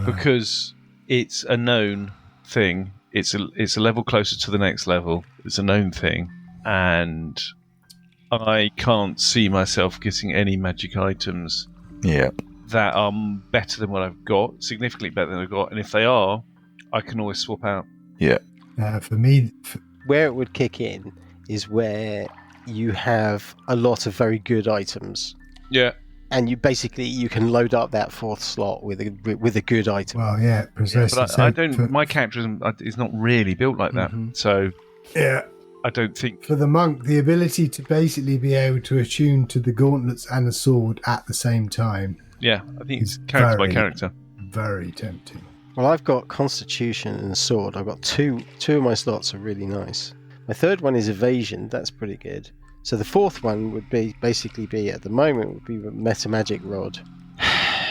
Because it's a known thing. It's a level closer to the next level. It's a known thing. And I can't see myself getting any magic items Yeah. that are better than what I've got, significantly better than I've got. And if they are, I can always swap out. For me, Where it would kick in is where you have a lot of very good items, Yeah. and you can load up that 4th slot with a good item. well, yeah, precisely. But I don't. My character is not really built like that. Mhm. So yeah. I don't think. For the monk, the ability to basically be able to attune to the gauntlets and the sword at the same time, Yeah, I think it's It's character by very- character. very tempting. Well, I've got Constitution and Sword. I've got two of my slots are really nice. My third one is Evasion. That's pretty good. So the fourth one would basically be at the moment would be a Metamagic Rod.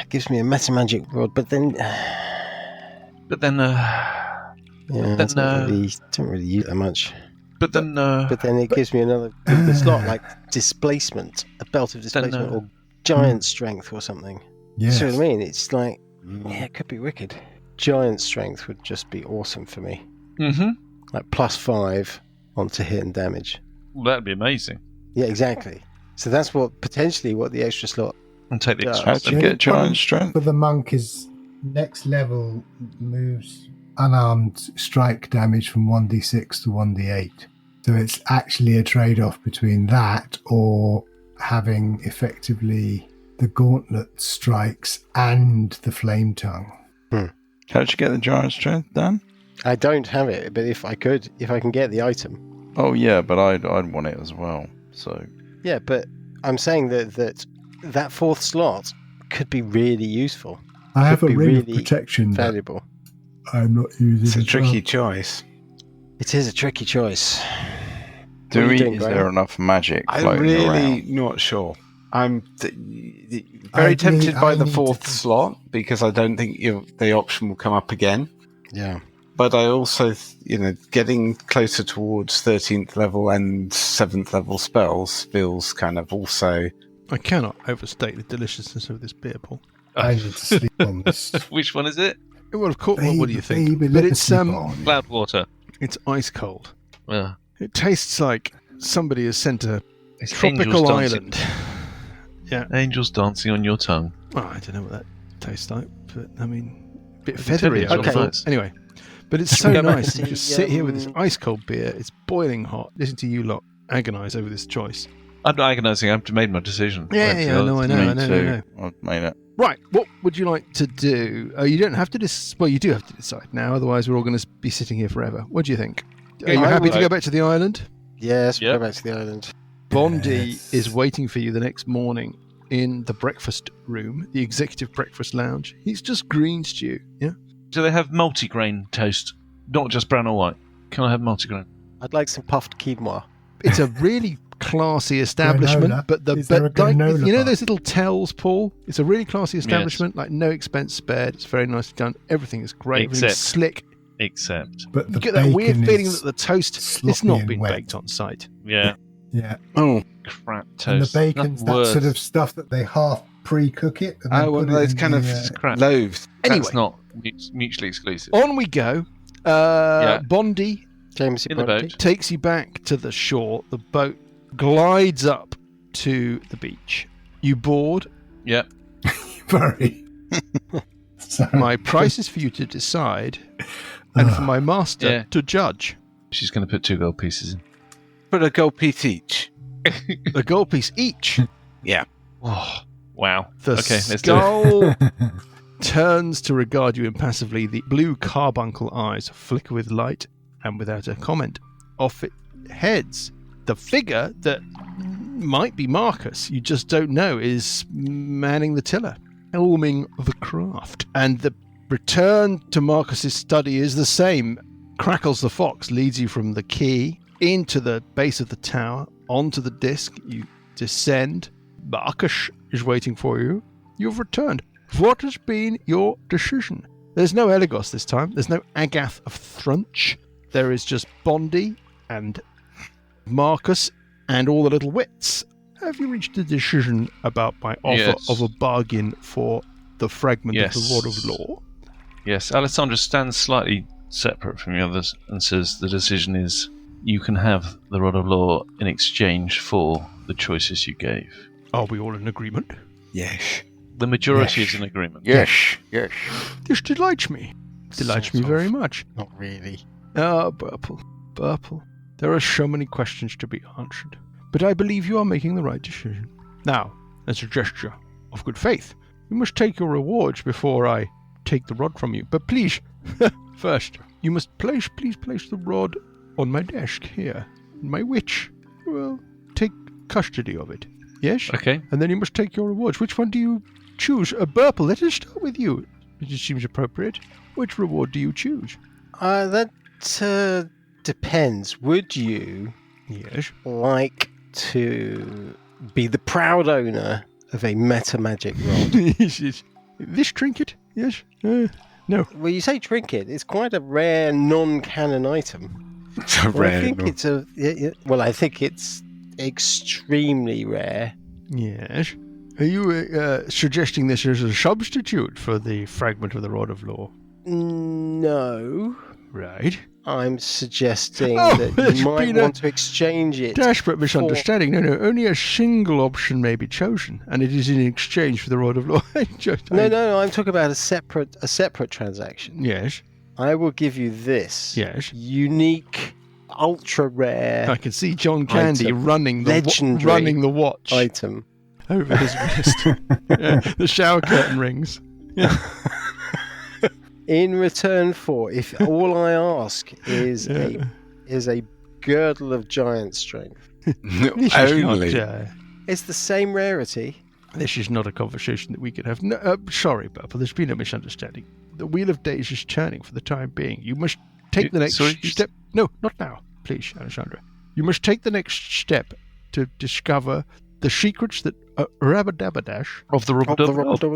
Gives me a Metamagic Rod, but then yeah, don't really use that much. But then it gives me another. It's not like displacement, a belt of displacement, or giant strength or something. Yes. See what I mean? It's like, it could be wicked. Giant strength would just be awesome for me. Mm-hmm. Like +5 onto hit and damage. Well, that'd be amazing. Yeah, exactly. So that's potentially what the extra slot. And take the Yeah. How do you get giant strength? But the monk is next level moves unarmed strike damage from 1d6 to 1d8. So it's actually a trade-off between that or having effectively the gauntlet strikes and the flame tongue. How did you get the giant strength, Dan? I don't have it, but if I can get the item. Oh yeah, but I'd want it as well. So Yeah, but I'm saying that fourth slot could be really useful. I have a Could be ring of really protection that valuable. I'm not using. It's a as tricky well. choice. It is a tricky choice. is Graham? there enough magic I'm floating really around? not sure. I'm very I tempted need- by I the need fourth to- slot because I don't think the option will come up again. Yeah. But I also, getting closer towards 13th level and 7th level spells feels kind of also... I cannot overstate the deliciousness of this beer, Paul. I need to sleep on this. Which one is it? Well, of course. What do you think? Baby, But let me it's sleep on. Cloudwater. it's ice cold. Yeah. It tastes like somebody has sent a It's tropical angels dancing. island. Yeah. Angels dancing on your tongue. Oh, I don't know what that tastes like, but I mean, a bit It's feathery. I okay. thought. Anyway, but it's so Go back nice. to You the, just sit here with this ice cold beer. It's boiling hot. Listen to you lot agonise over this choice. I'm not agonising. I've made my decision. Yeah, Right, yeah, I know. Me too. I've made it. Right, what would you like to do? You don't have to well, you do have to decide now, otherwise we're all going to be sitting here forever. What do you think? Are you I happy to would- go back to the island? Yes, we'll Yep. go back to the island. Bondi Yes. is waiting for you the next morning in the breakfast room, the executive breakfast lounge. He's just green stew, yeah? Do they have multigrain toast? Not just brown or white. Can I have multigrain? I'd like some puffed quinoa. It's a really classy establishment, Granola? but Is there a like granola you know bar? those little tells, Paul? It's a really classy establishment, like no expense spared. It's very nicely done. Everything is great. Everything's Except- slick. Except. But the You get that weird bacon feeling is that the toast it's sloppy not and been wet. baked on site. Yeah. Yeah, Oh, Crap and toast. the bacon's Nothing that worse. sort of stuff that they half pre-cook it. And then one of put it those in kind of the, crap. loaves. Anyway, That's not mutually exclusive. on we go. Bondi James, In the Bondi. boat. takes you back to the shore. The boat glides up to the beach. You board. Yeah. very. So, My price is for you to decide, and for my master Yeah. to judge. She's going to put 2 gold pieces in. Put a gold piece each. A gold piece each. Yeah. Oh, wow. The Okay, let's do it. skull turns to regard you impassively. The blue carbuncle eyes flicker with light, and without a comment, off it heads. The figure that might be Marcus, you just don't know, is manning the tiller, helming the craft. And the return to Marcus's study is the same. Crackles the Fox leads you from the quay into the base of the tower, onto the disc. You descend. Marcus is waiting for you. You've returned. What has been your decision? There's no Eligos this time. There's no Agath of Thrunch. There is just Bondi and Marcus and all the little wits. Have you reached a decision about my offer Yes. of a bargain for the fragment of the Yes. Rod of Law? Yes, Alessandra stands slightly separate from the others and says the decision is you can have the Rod of Law in exchange for the choices you gave. Are we all in agreement? Yes. The majority Yes. is in agreement. Yes, yes. This delights me. Delights Sort me of. very much. Not really. Ah, Burple. There are so many questions to be answered. But I believe you are making the right decision. Now, as a gesture of good faith, you must take your rewards before I take the rod from you. But please, first, you must please place the rod on my desk here. My witch will take custody of it. Yes? Okay. And then you must take your rewards. Which one do you choose? Burple, let us start with you. It just seems appropriate. Which reward do you choose? That depends. Would you Yes. like to be the proud owner of a meta magic rod. This trinket? Yes. No. Well, you say trinket. It's quite a rare non-canon item. It's a I rare. think it's I think it's extremely rare. Yes. Are you suggesting this as a substitute for the fragment of the Rod of Law? No. Right. I'm suggesting Oh, that there's you might been a want to exchange it. Desperate misunderstanding. No. Only a single option may be chosen, and it is in exchange for the Rod of Law. No. I'm talking about a separate transaction. Yes. I will give you this. Yes. Unique, ultra rare I can see John Candy item. running Legendary the watch item. over his wrist. The shower curtain rings. Yeah. In return for, if all I ask is a girdle of giant strength. This is Only. not, It's the same rarity. this is not a conversation that we could have. No, sorry, Purple. There's been a misunderstanding. The Wheel of Days is turning for the time being. You must take the next step. No, not now. Please, Alessandra. You must take the next step to discover the secrets that Rabadabbadash Of the rubber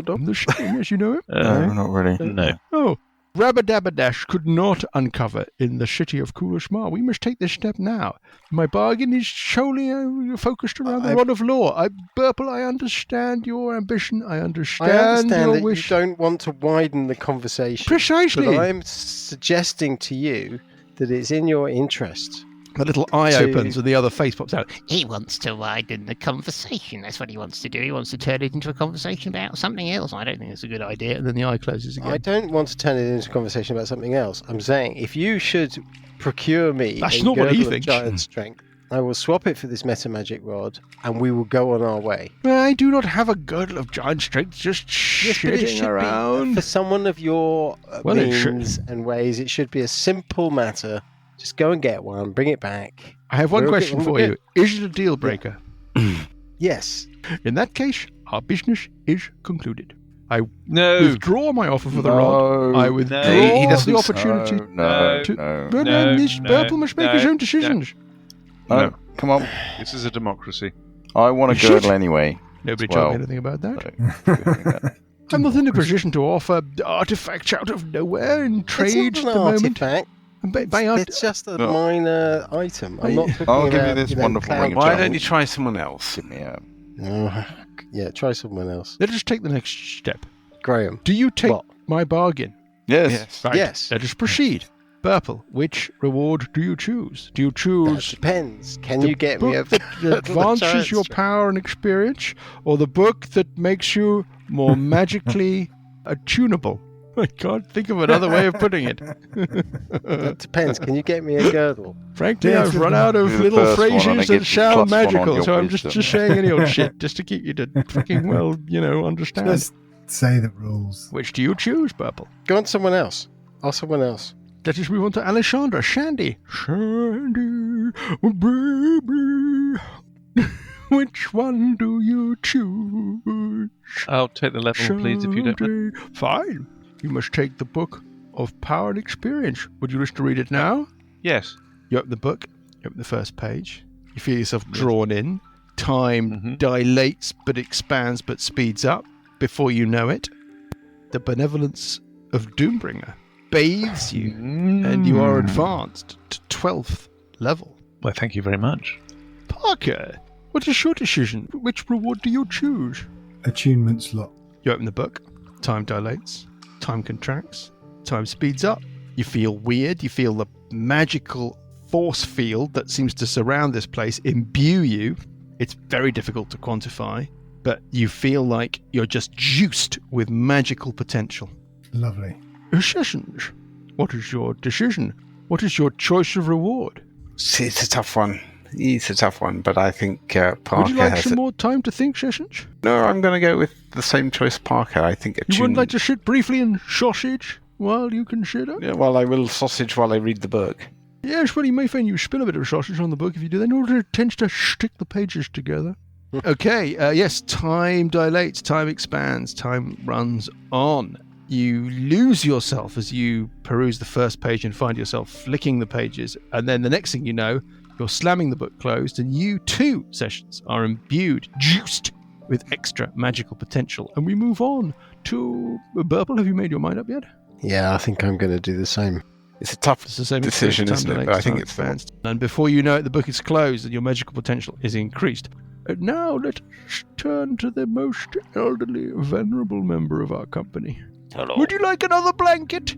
from the stream, as you know it. No, not really. No. Oh, Rabadabbadash could not uncover in the city of Kulashmar. We must take this step now. My bargain is solely focused around the Rod of Law. Purple, I understand your ambition. I understand your that wish. you don't want to widen the conversation. Precisely. But I'm suggesting to you that it's in your interest. The little eye to- opens and the other face pops out. He wants to widen the conversation. That's what he wants to do. He wants to turn it into a conversation about something else. I don't think it's a good idea. And then the eye closes again. I don't want to turn it into a conversation about something else. I'm saying if you should procure me That's a not what he girdle of thinks. giant strength, I will swap it for this meta magic rod, and we will go on our way. I do not have a girdle of giant strength just Yes, but it shitting should around. be for someone of your Well, it should. means and ways. It should be a simple matter. Just go and get one, bring it back. I have one We're question good, for we're you. Is it a deal breaker? Yes. In that case, our business is concluded. I No. withdraw my offer for the rod. I withdraw he doesn't- the opportunity. No. But No, this no, Purple must make his no, own decisions. No, come on. This is a democracy. I want a You should. girdle anyway. Nobody Well, told me anything about that. So, I'm not in a position to offer artifacts out of nowhere in trade it's at not the an moment. artifact. It's It's just a No. minor item. I'm not talking I'll give you about, this know, wonderful cloud ring of Why giant. don't you try someone else? give me a... Oh, yeah, try someone else. Let us take the next step. Graham. Do you take What? my bargain? Yes. Right. Yes. Let us proceed. Purple, which reward do you choose? Do you That choose depends. Can the you get me a book that advances your power and experience, or the book that makes you more magically attunable? I can't think of another way of putting it. That depends. Can you get me a girdle? Frankly, Yes, I've run out of the little first one, and I phrases that give you sound +1 on magical, your so I'm just wisdom. saying any old shit just to keep you to freaking understand. Just say the rules. Which do you choose, Purple? Go on to someone else. Ask someone else. Let us move on to Alessandra. Shandy, baby. Which one do you choose? I'll take the level, please, if you don't mind. Shandy. Fine. You must take the book of power and experience. Would you wish to read it now? Yes. You open the book, you open the first page. You feel yourself drawn in. Time Mhm. dilates but expands but speeds up. Before you know it, the benevolence of Doombringer bathes you, and you are advanced to 12th level. Well, thank you very much. Parker, what is your decision? Which reward do you choose? Attunement slot. You open the book, time dilates, time contracts, time speeds up. You feel weird, you feel the magical force field that seems to surround this place imbue you. It's very difficult to quantify, but you feel like you're just juiced with magical potential. Lovely. Sessions, what is your decision? What is your choice of reward? It's a tough one. It's a tough one, but I think Parker Would you like has some it. more time to think, Sessions? No, I'm going to go with the same choice Parker. I think You wouldn't attunement. like to sit briefly in sausage while you consider? Yeah, well, I will sausage while I read the book. Yes, well, you may find you spill a bit of sausage on the book if you do that, in order it tends to stick the pages together. Okay, yes, time dilates, time expands, time runs on. You lose yourself as you peruse the first page and find yourself flicking the pages, and then the next thing you know, You're slamming the book closed, and you too, Sessions, are imbued, juiced with extra magical potential. And we move on to Burple. Have you made your mind up yet? Yeah, I think I'm going to do the same. It's a tough It's the same decision, isn't it? But I think it's advanced. And before you know it, the book is closed and your magical potential is increased. And now let us turn to the most elderly, venerable member of our company. Hello. Would you like another blanket?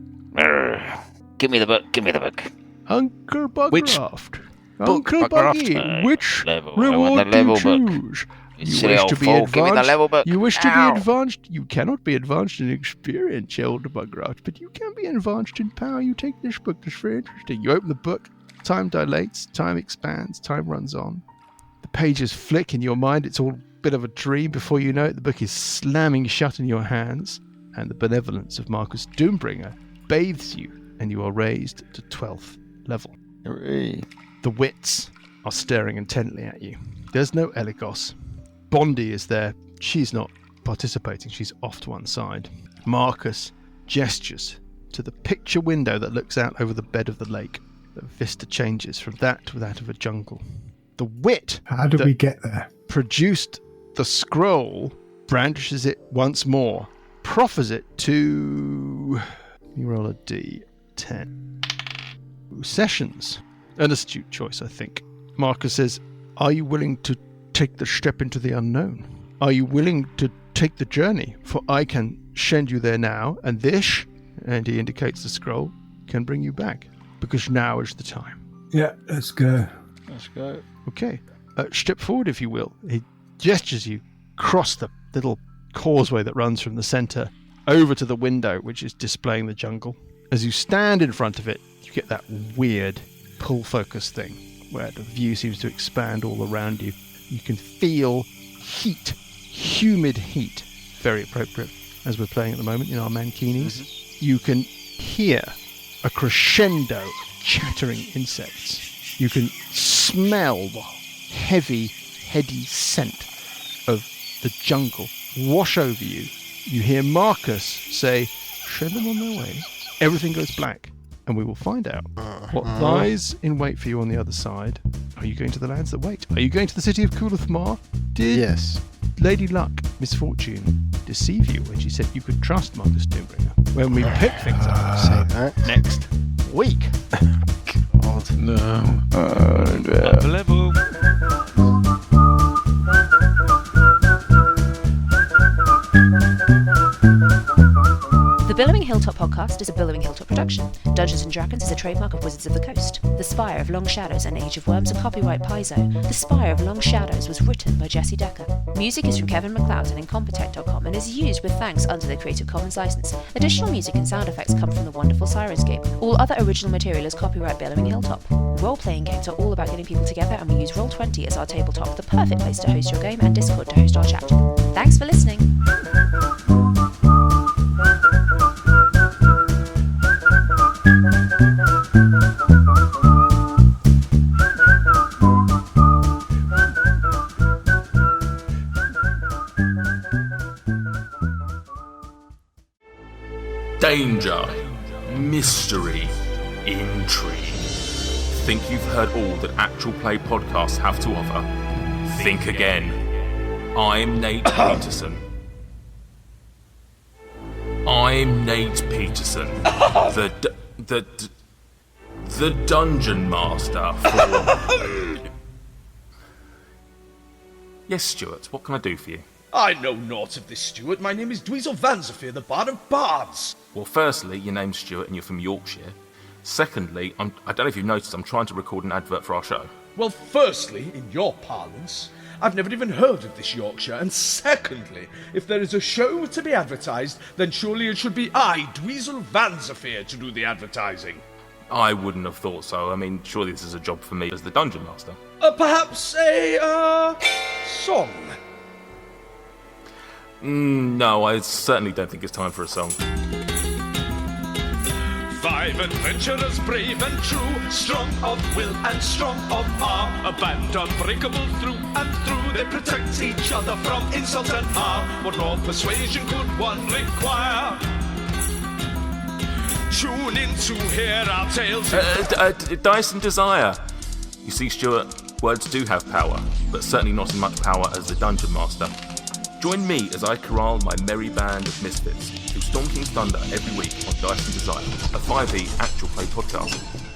Give me the book. Give me the book. Uncle Which Bugraft. book, Uncle Bugraft? Buggy, which Level. I want reward the do you level book. choose? You You silly wish old to be fool. Give me the advanced? level book. You wish to Ow. be advanced? You cannot be advanced in experience, Elder Bugraft, but you can be advanced in power. You take this book, it's very interesting. You open the book, time dilates, time expands, time runs on. The pages flick in your mind, it's all a bit of a dream. Before you know it, the book is slamming shut in your hands, and the benevolence of Marcus Doombringer bathes you, and you are raised to 12th level. Hooray. The wits are staring intently at you. There's no Eligos. Bondi is there. She's not participating. She's off to one side. Marcus gestures to the picture window that looks out over the bed of the lake. The vista changes from that to that of a jungle. The wit How did that we get there? produced the scroll brandishes it once more, proffers it to... You roll a d10. Sessions. An astute choice, I think. Marcus says, are you willing to take the step into the unknown? Are you willing to take the journey? For I can send you there now, and this, and he indicates the scroll, can bring you back. Because now is the time. Yeah, let's go. Let's go. Okay. Step forward, if you will. He gestures you cross the little causeway that runs from the centre over to the window, which is displaying the jungle. As you stand in front of it, you get that weird pull focus thing where the view seems to expand all around you. You can feel heat, humid heat, very appropriate as we're playing at the moment in our mankinis. You can hear a crescendo of chattering insects. You can smell the heavy, heady scent of the jungle wash over you. You hear Marcus say, send them on their way. Everything goes black, and we will find out what lies in wait for you on the other side. Are you going to the lands that wait? Are you going to the city of Kulithmar? Did Yes. Lady Luck, Misfortune, deceive you when she said you could trust Marcus Doombringer? When we pick things up Say that. next week. God. No. Up a level. The Billowing Hilltop podcast is a Billowing Hilltop production. Dungeons & Dragons is a trademark of Wizards of the Coast. The Spire of Long Shadows and Age of Worms are copyright Paizo. The Spire of Long Shadows was written by Jesse Decker. Music is from Kevin MacLeod and Incompetech.com and is used with thanks under the Creative Commons license. Additional music and sound effects come from the wonderful Sirenscape. All other original material is copyright Billowing Hilltop. Role-playing games are all about getting people together, and we use Roll20 as our tabletop, the perfect place to host your game, and Discord to host our chat. Thanks for listening. Danger, mystery, intrigue. Think you've heard all that actual play podcasts have to offer? Think again. I'm Nate Peterson. I'm Nate Peterson, the dungeon master for... Yes, Stuart, what can I do for you? I know naught of this, Stuart. My name is Dweezil Vanzafir, the Bard of Bards. Well, firstly, your name's Stuart and you're from Yorkshire. Secondly, I don't know if you've noticed, I'm trying to record an advert for our show. Well, firstly, in your parlance, I've never even heard of this Yorkshire. And secondly, if there is a show to be advertised, then surely it should be I, Dweezil Vanzafir, to do the advertising. I wouldn't have thought so. I mean, surely this is a job for me as the dungeon master. Perhaps a, song? No, I certainly don't think it's time for a song. 5 adventurers, brave and true, strong of will and strong of arm, a band unbreakable through and through. They protect each other from insult and harm. What more persuasion could one require? Tune in to hear our tales. Dice and Desire. You see, Stuart, words do have power, but certainly not as much power as the Dungeon Master. Join me as I corral my merry band of misfits through Storm King's Thunder every week on Dice and Desire, a 5e actual play podcast.